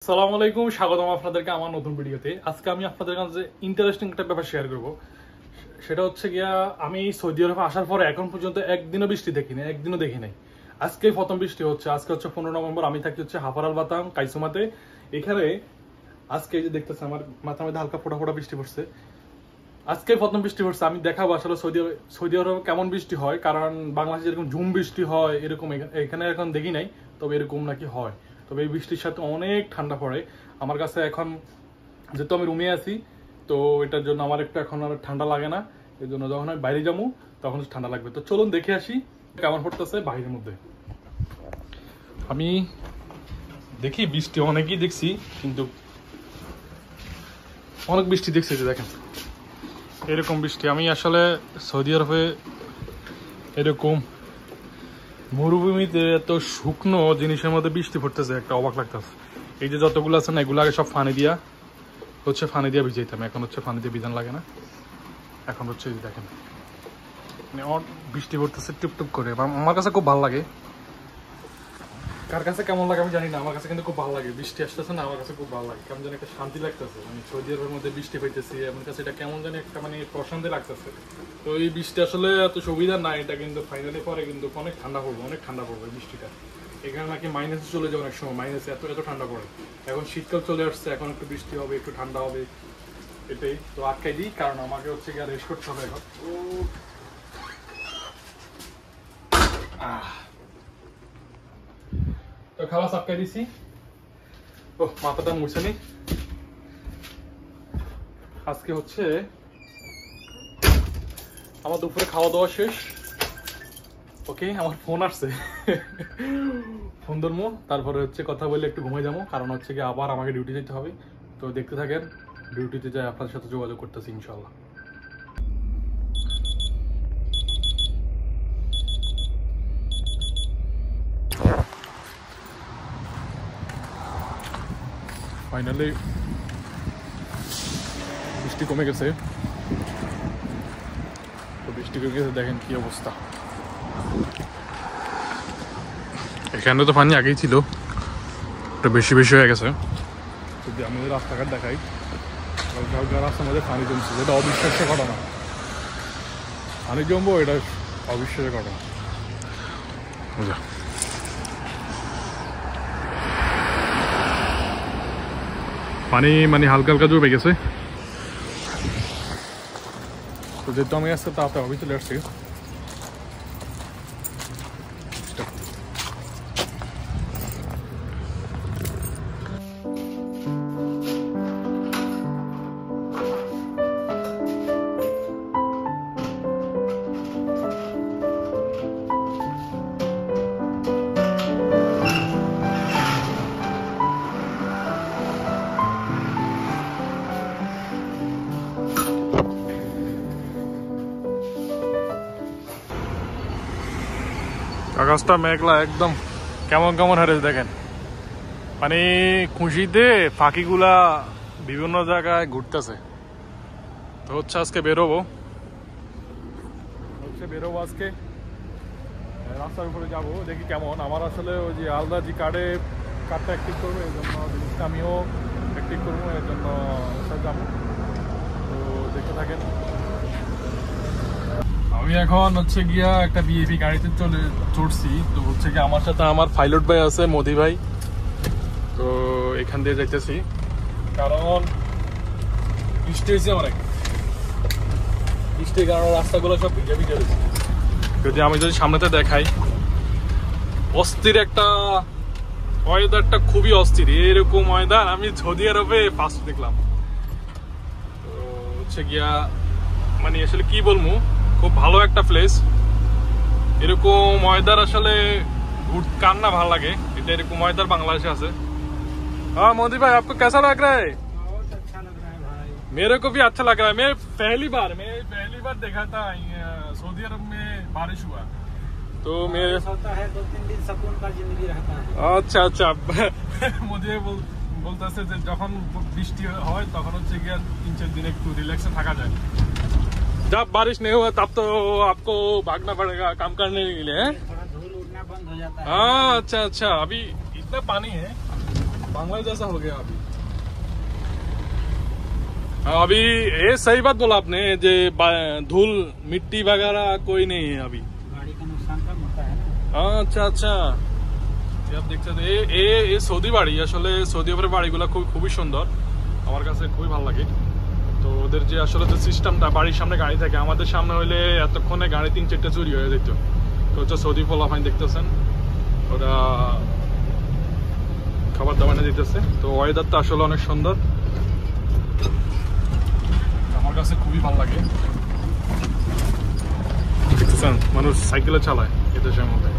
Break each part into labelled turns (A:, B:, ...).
A: আসসালামু আলাইকুম, স্বাগতম আপনাদেরকে আমার নতুন ভিডিওতে। আজকে আমি আপনাদের কাছে ইন্টারেস্টিং একটা ব্যাপার শেয়ার করব। সেটা হচ্ছে গিয়া আমি সৌদি আরবে আসার পরে এখন পর্যন্ত একদিনও বৃষ্টি দেখিনি, একদিনও দেখি নাই। আজকে প্রথম বৃষ্টি হচ্ছে। আজকে হচ্ছে 15 নভেম্বর। আমি থাকি হচ্ছে হাফারাল বাতাম কাইসুমাতে। এখানে আজকে এই যে দেখতেছে আমার মাথার মধ্যে হালকা ফোটা ফোটা বৃষ্টি পড়ছে। আজকে প্রথম বৃষ্টি পড়ছে। আমি দেখাবো আসলে সৌদি আরবে কেমন বৃষ্টি হয়, কারণ বাংলাদেশে যেরকম ঝুম বৃষ্টি হয় এরকম এখানে এখন দেখি নাই, তবে এরকম নাকি হয়। তবে এই বৃষ্টির সাথে অনেক ঠান্ডা পড়ে আমার কাছে এখন, যেহেতু আমি রুমে আছি, তো এটার জন্য আমার একটু এখন আর ঠান্ডা লাগে না। এই জন্য যখন আমি বাইরে যাবো তখন ঠান্ডা লাগবে। তো চলুন দেখে আসি কেমন পড়তেছে বাইরের মধ্যে। আমি দেখি বৃষ্টি অনেকই দেখছি, কিন্তু অনেক বৃষ্টি দেখছি। যে দেখেন এরকম বৃষ্টি আমি আসলে সৌদি আরবে এরকম মরুভূমিতে এত শুকনো জিনিসের মধ্যে বৃষ্টি পড়তেছে, একটা অবাক লাগতেছে। এই যে যতগুলো আছে না, এগুলো আগে সব ফানি দিয়া ভিজাইতাম। এখন হচ্ছে ফানি দিয়ে ভিজান লাগে না। এখন হচ্ছে দেখেন মানে বৃষ্টি পড়তেছে টুপটুপ করে। আমার কাছে খুব ভালো লাগে। কার কাছে কেমন লাগে আমি জানি না, আমার কাছে কিন্তু খুব ভালো লাগে। বৃষ্টি আসতেছে না, আমার কাছে খুব ভালো লাগে। কেমন জানি একটা শান্তি লাগতেছে। আমি সৌদি আরবের মধ্যে বৃষ্টি পাইতেছি, আমার কাছে এটা কেমন জানি একটা মানে প্রশান্তি লাগতেছে। তো এই বৃষ্টি আসলে এত সুবিধা না, এটা কিন্তু ফাইনালি পরে কিন্তু অনেক ঠান্ডা পড়বে, অনেক ঠান্ডা পড়বে বৃষ্টিটা। এখানে নাকি মাইনাসে চলে যায় অনেক সময়, মাইনাসে এত এত ঠান্ডা পড়ে। এখন শীতকাল চলে আসছে, এখন একটু বৃষ্টি হবে, একটু ঠান্ডা হবে, এটাই তো আটকাই দিই, কারণ আমাকে হচ্ছে গিয়ে রেস্ট করতে হবে এখন। তো খাওয়া আটকাই দিছি। ও মাথাটা মুছে নি। আজকে হচ্ছে আমার দুপুরে খাওয়া দাওয়া শেষ। ওকে, আমার ফোন আসছে, ফোন ধরবো, তারপরে হচ্ছে কথা বলে একটু ঘুমিয়ে যাবো, কারণ হচ্ছে কি আবার আমাকে ডিউটি যেতে হবে। তো দেখতে থাকেন, ডিউটিতে যাই আপনাদের সাথে যোগাযোগ করতেছি ইনশাল্লাহ। ফাইনালি বৃষ্টি কমে গেছে। তো বৃষ্টি কমে গেছে, দেখেন কি অবস্থা। এখানে তো পানি আগেই ছিল, একটু বেশি বেশি হয়ে গেছে। যদি আমি রাস্তাঘাট দেখাই, রাস্তার মধ্যে পানি জমছে, যেটা অবিশ্বাস্য ঘটনা। পানি জমবো, এটা অবিশ্বাস্য ঘটনা। পানি মানে হালকা হালকা জমে গেছে। তো যেহেতু আমি আসতে তাড়াতাড়ি চলে আসছি। আকাশটা মেঘলা, একদম কেমন কেমন হারেছে দেখেন। মানে খুশিতে পাখিগুলা বিভিন্ন জায়গায় ঘুরতেছে। তো হচ্ছে আজকে বেরোবো আজকে রাস্তার উপরে যাবো, দেখি কেমন। আমার আসলে ওই যে আলাদা যে কার্ডটা অ্যাক্টিভ করবো, এই জন্য জিনিসটা আমিও অ্যাক্টিভ করবো, এর জন্য যাবো। তো দেখতে থাকেন। আমি এখন হচ্ছে গিয়া একটা বিএপি গাড়িতে চড়ছি। তো হচ্ছে গিয়ে আমার সাথে আমার পাইলট ভাই আছে, মোদি ভাই। তো এখান দিয়ে যাইতেছি, কারণ বৃষ্টি হয়েছে অনেক। বৃষ্টির কারণে রাস্তাগুলো সব ভিজে ভিজে রয়েছে। আমি যদি সামনেতে দেখাই, অস্থির একটা ওয়েদারটা, খুবই অস্থির। এরকম ওয়েদার আমি সৌদি আরবে ফার্স্ট দেখলাম। তো হচ্ছে গিয়া মানে আসলে কি বলবো, খুব ভালো একটা প্লেস। এরকম ওয়েদার আসলে কার না ভালো লাগে। এটা এরকম ওয়েদার বাংলাদেশে আছে। हाँ मोदी भाई, आपको कैसा लग रहा है?
B: बहुत अच्छा लग रहा है भाई।
A: मेरे को भी अच्छा लग रहा है। मैं पहली बार देखा था सऊदी अरब में बारिश हुआ। तो मेरे
B: होता है 2-3 दिन सुकून का जिंदगी रहता है।
A: अच्छा अच्छा मुझे বলতেছে যে যখন বৃষ্টি হয় তখন হচ্ছে গিয়ে 3-4 দিন একটু রিল্যাক্সে থাকা যায়। जब बारिश नहीं हुआ तब तो आपको भागना पड़ेगा काम करने के लिए।
B: थोड़ा धूल उड़ना बंद हो जाता है।
A: हाँ अच्छा अच्छा, अभी इतना पानी है बांग्लादेश जैसा हो गया अभी। अभी ये सही बात बोला आपने, जे धूल मिट्टी वगैरह कोई नहीं है अभी।
B: गाड़ी का नुकसान कम होता है ना।
A: हाँ अच्छा अच्छा, ये आप देख सकते এই সৌদি বাড়ি, আসলে সৌদি আরবের বাড়িগুলো খুবই সুন্দর, আমার কাছে খুবই ভালো লাগে। তো ওদের যে আসলে যে সিস্টেমটা, বাড়ির সামনে গাড়ি থাকে, আমাদের সামনে হইলে এতক্ষণে গাড়ি 3-4টা চুরি হয়ে যেত। তো হচ্ছে সৌদি ফলাফাইন দেখতেছেন, ওরা খাবার দাবার এনে দিতেছে। তো ওয়েদারটা আসলে অনেক সুন্দর, আমার কাছে খুবই ভালো লাগে। দেখতেছেন মানুষ সাইকেলে চালায় এই দেশের মধ্যে।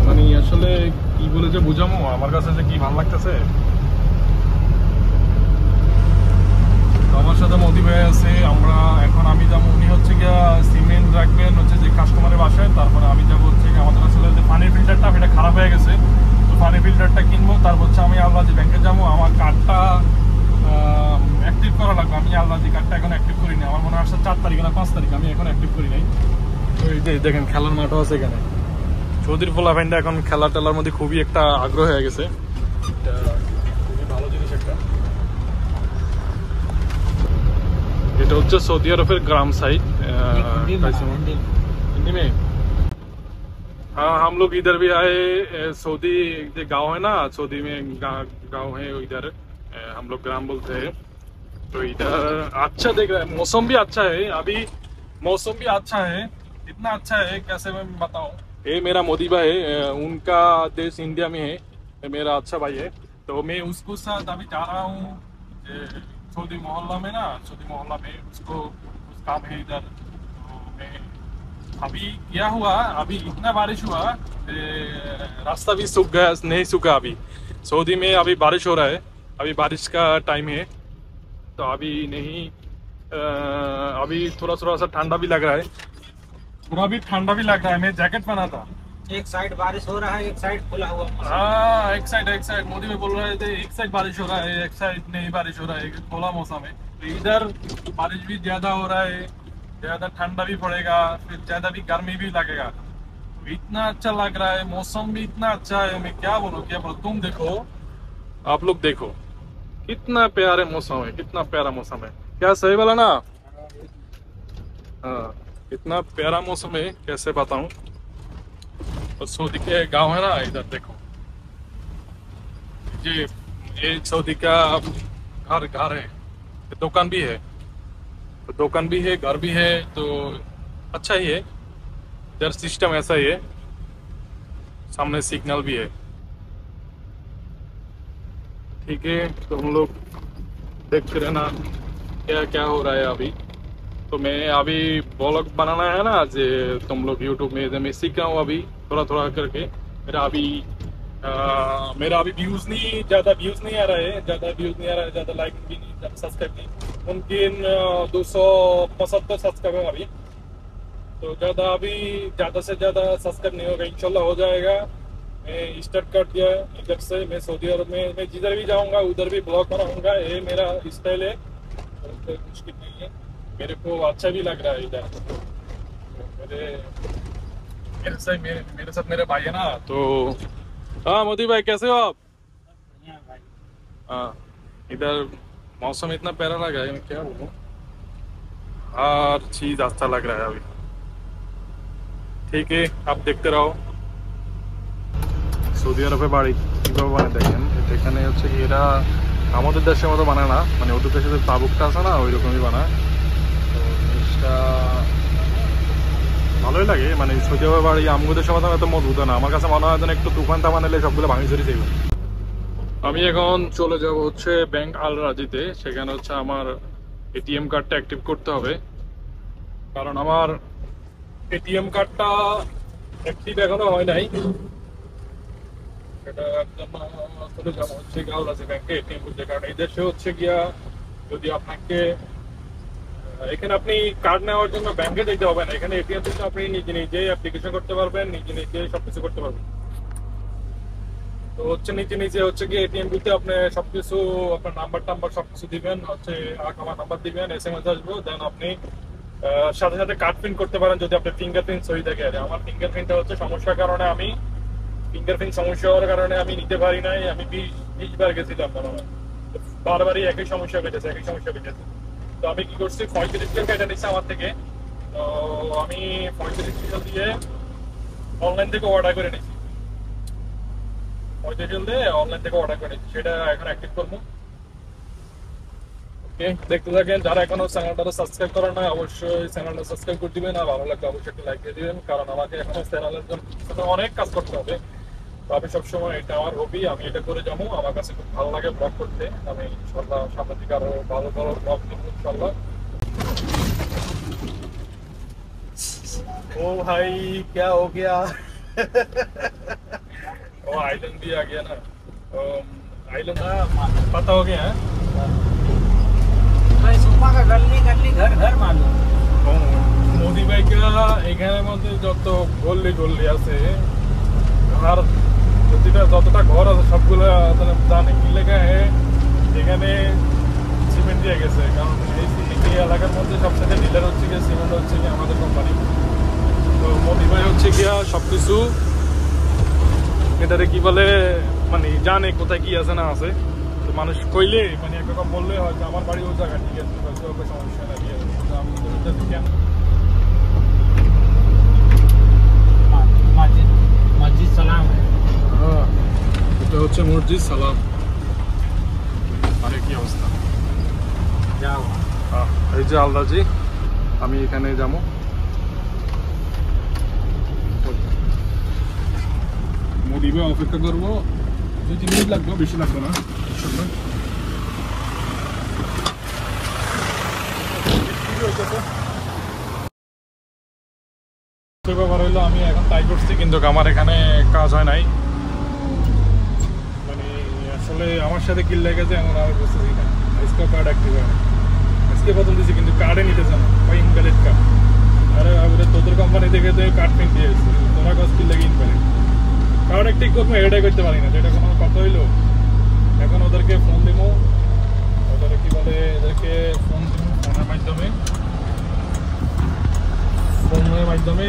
A: মানে আসলে কি বলে যে বুঝামো, আমার কাছে যে কি ভালো লাগতেছে। আমার সাথে মোদি ভাই আছে, আমরা এখন আমি যাবো, উনি হচ্ছে গিয়া সিমেন্ট রাখবেন হচ্ছে যে কাস্টমারের বাসায়, তারপরে আমি যাবো হচ্ছে আমাদের আসলে যে পানির ফিল্টারটা এটা খারাপ হয়ে গেছে, তো পানির ফিল্টারটা কিনবো। তারপর হচ্ছে আমি আলবাজি ব্যাংকে যাবো, আমার কার্ডটা অ্যাক্টিভ করা লাগবে। আমি আলবাজি কার্ডটা এখন অ্যাক্টিভ করিনি, আমার মনে হয় 4 তারিখ না 5 তারিখ, আমি এখন অ্যাক্টিভ করি নাই। তো এই যে দেখেন খেলার মাঠও আছে এখানে। সৌদির পোলাপাইনটা এখন খেলা টেলার মধ্যে খুবই একটা আগ্রহ হয়ে গেছে, এটা খুবই ভালো জিনিস একটা। এটা হচ্ছে সৌদি আরবের গ্রাম साइड। हिंदी में हाँ, हम लोग इधर भी आए। सऊदी जो गांव है ना, सऊदी में गांव है इधर, हम लोग ग्राम बोलते हैं। तो इधर अच्छा देख रहा है, मौसम भी अच्छा है अभी, मौसम भी अच्छा है, इतना अच्छा है कैसे मैं बताऊं। ये मेरा मोदी भाई है, उनका देश इंडिया में है, मेरा अच्छा भाई है। तो मैं उसको साथ अभी जा रहा हूँ सऊदी मोहल्ला में ना, सऊदी मोहल्ला में उसको कुछ काम है इधर। तो मैं अभी क्या हुआ, अभी इतना बारिश हुआ, रास्ता भी सूख गया, नहीं सूखा अभी। सऊदी में अभी बारिश हो रहा है, अभी बारिश का टाइम है, तो अभी नहीं अभी थोड़ा थोड़ा सा ठंडा भी लग रहा है, थोड़ा भी ठंडा भी लग रहा है। मैं जैकेट पहना था।
B: एक साइड बारिश हो रहा है, एक साइड खुला हुआ।
A: हाँ, एक साइड मोदी में बोल रहे थे, एक साइड बारिश हो रहा है, एक साइड नहीं बारिश हो रहा है, खुला मौसम है। तो इधर बारिश भी ज्यादा हो रहा है, ज्यादा ठंडा भी पड़ेगा, फिर ज्यादा भी गर्मी भी लगेगा। तो इतना अच्छा लग रहा है, मौसम भी इतना अच्छा है, मैं क्या बोलूं। तुम देखो, आप लोग देखो कितना प्यारे मौसम है, कितना प्यारा मौसम है। क्या सही वाला ना? हाँ, इतना प्यारा मौसम है, कैसे बताऊं। और सऊदी के गांव है ना, इधर देखो, ये सऊदी का घर है, दुकान भी है, तो दुकान भी है, घर भी है, तो अच्छा ही है। इधर सिस्टम ऐसा ही है, सामने सिग्नल भी है, ठीक है। तो हम लोग देखते रहना क्या क्या हो रहा है अभी। तो मैं अभी ब्लॉग बनाना है ना, जे तुम लोग यूट्यूब में मैं सीख रहा हूँ अभी थोड़ा थोड़ा करके। मेरा अभी व्यूज नहीं, ज़्यादा व्यूज नहीं आ रहा है, ज़्यादा लाइक भी नहीं, ज़्यादा सब्सक्राइब नहीं, मुमकिन 275 सब्सक्राइबर अभी। तो ज़्यादा से ज़्यादा सब्सक्राइब नहीं होगा, इंशाल्लाह हो जाएगा। मैं स्टार्ट कर दिया इधर से, मैं सऊदी अरब में मैं जिधर भी जाऊँगा उधर भी ब्लॉग बनाऊँगा, ये मेरा स्टाइल है, कोई मुश्किल नहीं है। मेरे को अच्छा भी लग रहा है इधर। मेरे साथ मेरे भाई है ना, तो हाँ मोदी भाई कैसे हो आप?
B: बढ़िया भाई।
A: हाँ, इधर मौसम इतना प्यारा लगा है, मैं क्या बोलूं, हर चीज अच्छा लग रहा है अभी। ठीक है, आप देखते रहो। সৌদি আরবে বাড়ি কিভাবে বানায় দেখেন, এখানে হচ্ছে এরা আমাদের দেশের মতো বানায় না, মানে ওদের দেশে যে তাবুকটা আছে না ওই রকমই বানায়। তো জিনিসটা ভালোই লাগে, মানে সৌদি আরবের বাড়ি আমগো দেশের মতো এত মজবুত না, আমার কাছে মনে হয় যেন একটু তুফান তামান এলে সবগুলো ভাঙি চুরি যাবে। আমি এখন চলে যাব হচ্ছে ব্যাংক আল রাজিতে, সেখানে হচ্ছে আমার এটিএম কার্ডটা অ্যাক্টিভ করতে হবে, কারণ আমার এটিএম কার্ডটা অ্যাক্টিভ এখনো হয় নাই। এটা একদম চলে যাবো হচ্ছে আল রাজি ব্যাংকে এটিএম করতে, কারণ এই দেশে হচ্ছে গিয়া যদি আপনাকে এখানে আপনি কার্ড নেওয়ার জন্য ব্যাংকে যেতে হবে না, এখানে এটিএম থেকে আপনি নিজে নিজেই অ্যাপ্লিকেশন করতে পারবেন, নিজে নিজে সবকিছু করতে পারবেন। তো হচ্ছে নিজে হচ্ছে কি এটিএম বুথে আপনি সবকিছু আপনার নাম্বার সবকিছু দিবেন, হচ্ছে আমার নাম্বার দিবেন, SMS আসবে, দেন আপনি সাথে সাথে কাট প্রিন্ট করতে পারেন যদি আপনার ফিঙ্গারপ্রিন্ট সহি থাকে। আর আমার ফিঙ্গারপ্রিন্টটা হচ্ছে সমস্যার কারণে আমি ফিঙ্গারপ্রিন্ট সমস্যা হওয়ার কারণে আমি নিতে পারি নাই। আমি 20 বার গেছিলাম, বারবারই একই সমস্যা পেয়েছে। তো আমি কি করছি, 35 রিয়াল কেটে নিচ্ছে আমার থেকে। তো আমি 35 রিয়াল দিয়ে অনলাইন থেকে অর্ডার করে নিয়েছি। 35 রিয়াল দিয়ে অনলাইন থেকে অর্ডার করে নিয়েছি, সেটা এখন অ্যাক্টিভ করবো। ওকে, দেখতে থাকেন। যারা এখনো চ্যানেলটা সাবস্ক্রাইব করেন না অবশ্যই চ্যানেলটা সাবস্ক্রাইব করে দিবেন, আর ভালো লাগলে অবশ্যই একটা লাইক দিয়ে দিবেন, কারণ আমাকে এখনো চ্যানেলের জন্য অনেক কাজ করতে হবে। তো আমি সবসময় এটা আমার হবি, আমি এটা করে যাবো। আমার কাছে খুব ভালো লাগে ব্লগ করতে। আমি ইনশাল্লাহ সামনের দিকে আরো ভালো ভালো ব্লগ দেবো ইনশাল্লাহ। ओ भाई क्या हो गया? ओ आइलैंड भी आ गया ना, आइलैंड पता हो गया है।
B: भाई सुपा का गली गली घर घर मालूम।
A: মোদি ভাইকে এখানের মধ্যে যত গল্লি গল্লি আছে, আর যতটা ঘর আছে সবগুলো জানে কি লেখা এখানে সিমেন্ট দিয়ে গেছে। কারণ এই এলাকার মধ্যে সবচেয়ে ডিলার হচ্ছে গিয়ে সিমেন্ট হচ্ছে গিয়ে আমাদের কোম্পানি। তো মোদি ভাই হচ্ছে গিয়া সবকিছু এটারে কি বলে মানে জানে কোথায় কি আছে না আছে। তো মানুষ কইলে মানে একরকম বললে হয়তো আমার বাড়ি ওই জায়গা, ঠিক আছে, সমস্যা নাই। আমি কেন
B: मस्जिद सलाम है।
A: হ্যাঁ, এটা হচ্ছে মসজিদ সালাম। মানে কি অবস্থা,
B: जाओ
A: এই যে আলদাজি, আমি এখানে যাবো। মোদিবে অপেক্ষা করবো, 2-3 মিনিট লাগবে, বেশি লাগবে না। ব্যাপার হইলো আমি এখন তাই করছি, কিন্তু আমার এখানে কাজ হয় নাই। মানে আসলে আমার সাথে কিল লেগেছে এমন আমি বুঝতেছি না। আজকে কার্ড অ্যাক্টিভ হয় না, আজকে প্রথম দিয়েছি কিন্তু কার্ডে নিতেছে না, বা ইনভ্যালিড কার্ড। আরে তোদের কোম্পানি থেকে তো কার্ড প্রিন্ট দিয়েছি, তোরা কাজ কিল লেগে ইনভ্যালিড কার্ড অ্যাক্টিভ করবো, এটাই করতে পারি না। যেটা কোনো কথা হইলো, এখন ওদেরকে ফোন দিব, ওদের কি বলে এদেরকে ফোন দিব, ফোনের মাধ্যমে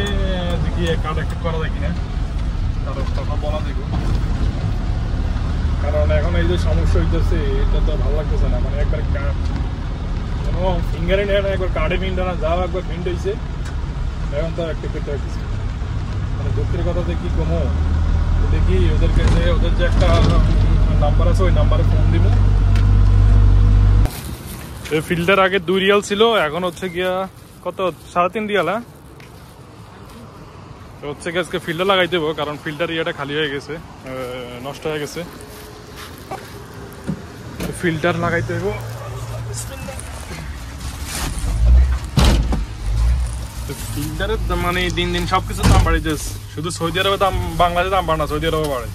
A: দেখি কার্ড অ্যাক্টিভ করা যায় কিনা, কারণ কথা বলা দেখো। কারণ এখন এই যে সমস্যা হইতেছে, এটা তো ভালো লাগতেছে না। মানে একবার কোনো ফিঙ্গারে নেয় না, একবার কার্ডে প্রিন্ট না, যাও একবার প্রিন্ট হয়েছে, এখন তো অ্যাক্টিভ করতে পারতেছে। মানে দুঃখের কথা যে কি কমো, দেখি ওদেরকে যে ওদের যে একটা নাম্বার আছে ওই নাম্বারে ফোন দিব। এই ফিল্টার আগে 2 রিয়াল ছিল, এখন হচ্ছে গিয়া কত 3.5 রিয়াল। হ্যাঁ, তো হচ্ছে গিয়ে আজকে ফিল্টার লাগাই দেবো, কারণ ফিল্টার ইয়েটা খালি হয়ে গেছে, নষ্ট হয়ে গেছে। ফিল্টার লাগাইতে দেবো। ফিল্টারের মানে দিন দিন সবকিছুর দাম বাড়িতেছে, শুধু সৌদি আরবে দাম, বাংলাদেশে দাম বাড়ে না, সৌদি আরবে বাড়ে।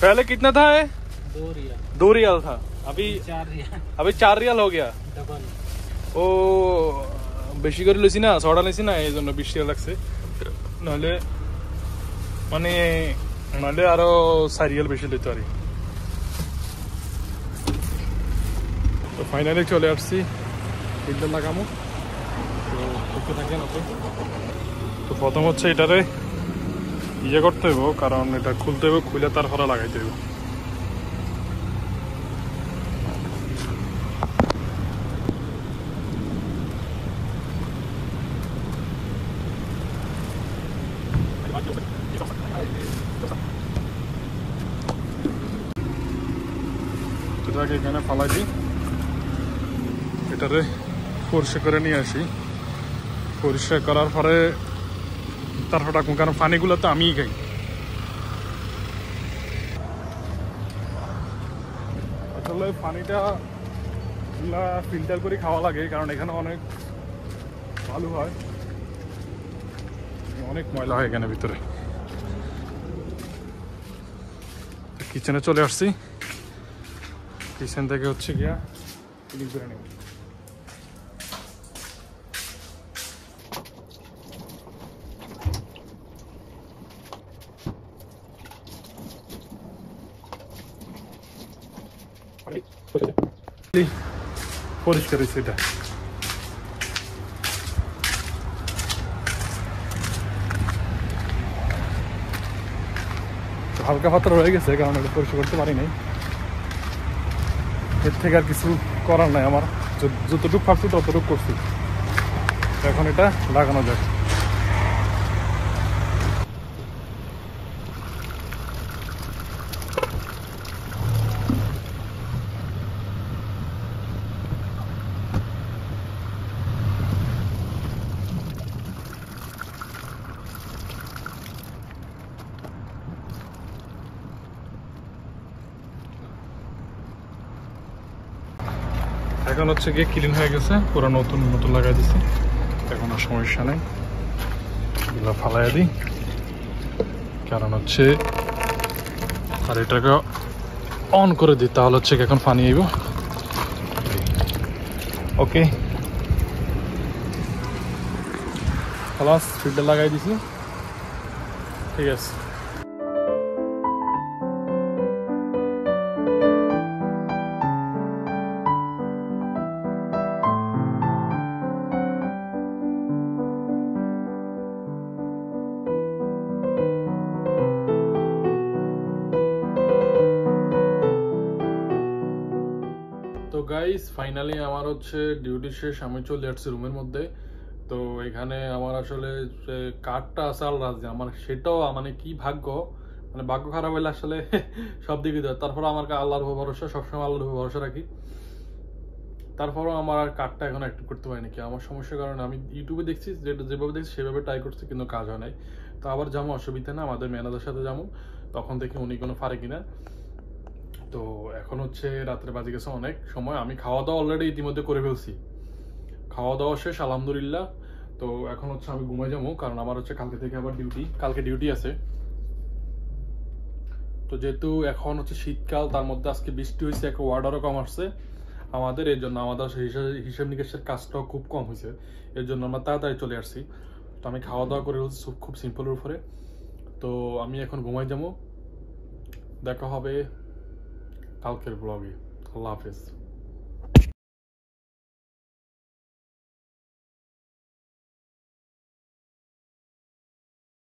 A: पहले कितना था ये? 2 रियाल था, अभी 4 रियाल हो गया।
B: डबल
A: ও বেশি করে লইছি না, ছড়া লইছি না, এই জন্য 20 রিয়াল লাগছে। নাহলে মানে নাহলে আরো 4 রিয়াল বেশি লইতে পারি। তো ফাইনালি চলে আসছি, ফিল্টার লাগামো। তো দেখতে থাকেন। ওকে, তো প্রথম হচ্ছে এটারে ইয়ে করতে হইব, কারণ এটা খুলতে হইব, খুলে তারপরে লাগাইতে হইব। এটাকে এখানে ফালাই দিই, এটারে পরিষ্কার করে নিয়ে আসি। পরিষ্কার করার পরে তারপর রাখুন, কারণ পানিগুলো তো আমিই খাই। আসলে পানিটা ফিল্টার করে খাওয়া লাগে, কারণ এখানে অনেক ভালো হয়, অনেক ময়লা হয় এখানে ভিতরে। কিচেনে চলে আসছি, কিচেন থেকে হচ্ছে গিয়া ক্লিন করে নেব। পরিষ্কার হয়েছে এটা। হালকা পাতলা রয়ে গেছে, কারণ এটা পরিষ্কার করতে পারি নাই। এর থেকে আর কিছু করার নাই আমার, যতটুকু পারছি ততটুকু করছি। এখন এটা লাগানো যাক। এখন হচ্ছে গিয়ে ক্লিন হয়ে গেছে, পুরো নতুন নতুন লাগাই দিছি। এখন আর সমস্যা নেই, এগুলো ফালাই দিই। কারণ হচ্ছে আর এটাকে অন করে দিই, তাহলে হচ্ছে এখন পানি আইব। ওকে, খালাস, ফিল্টার লাগাই দিছি, ঠিক আছে। তো গাইস, ফাইনালি আমার হচ্ছে ডিউটি শেষ, আমি চলে আসছি রুমের মধ্যে। তো এখানে আমার আসলে যে কার্ডটা আছে আল্লাহ, আমার সেটাও মানে কি ভাগ্য, মানে ভাগ্য খারাপ হইলে আসলে সব দিকে দেয়। তারপর আমার আল্লাহর উপর ভরসা, সবসময় আল্লাহর উপর ভরসা রাখি। তারপরও আমার আর কার্ডটা এখন অ্যাক্টিভ করতে পারিনি, কি আমার সমস্যার কারণে। আমি ইউটিউবে দেখছি, যেভাবে দেখছি সেভাবে ট্রাই করছি, কিন্তু কাজ হয় নাই। তো আবার যাবো, অসুবিধা না, আমাদের ম্যানেজারের সাথে যাবো, তখন দেখি উনি কোনো পারে কিনা। তো এখন হচ্ছে রাত্রে বাজে গেছে অনেক সময়, আমি খাওয়া দাওয়া অলরেডি ইতিমধ্যে করে ফেলছি, খাওয়া দাওয়া শেষ আলহামদুলিল্লাহ। তো এখন হচ্ছে আমি ঘুমাই যাবো, কারণ আমার হচ্ছে কালকে থেকে আবার কালকে ডিউটি আছে। তো যেহেতু এখন হচ্ছে শীতকাল, তার মধ্যে আজকে বৃষ্টি হয়েছে, একটা ওয়ার্ডারও কম আসছে আমাদের, এর জন্য আমাদের হিসাব নিকাশের কাজটাও খুব কম হয়েছে, এর জন্য আমরা তাড়াতাড়ি চলে আসছি। তো আমি খাওয়া দাওয়া করে খুব সিম্পলের উপরে। তো আমি এখন ঘুমাই যাবো, দেখা হবে কালকের ব্লগে। আল্লাহ হাফেজ।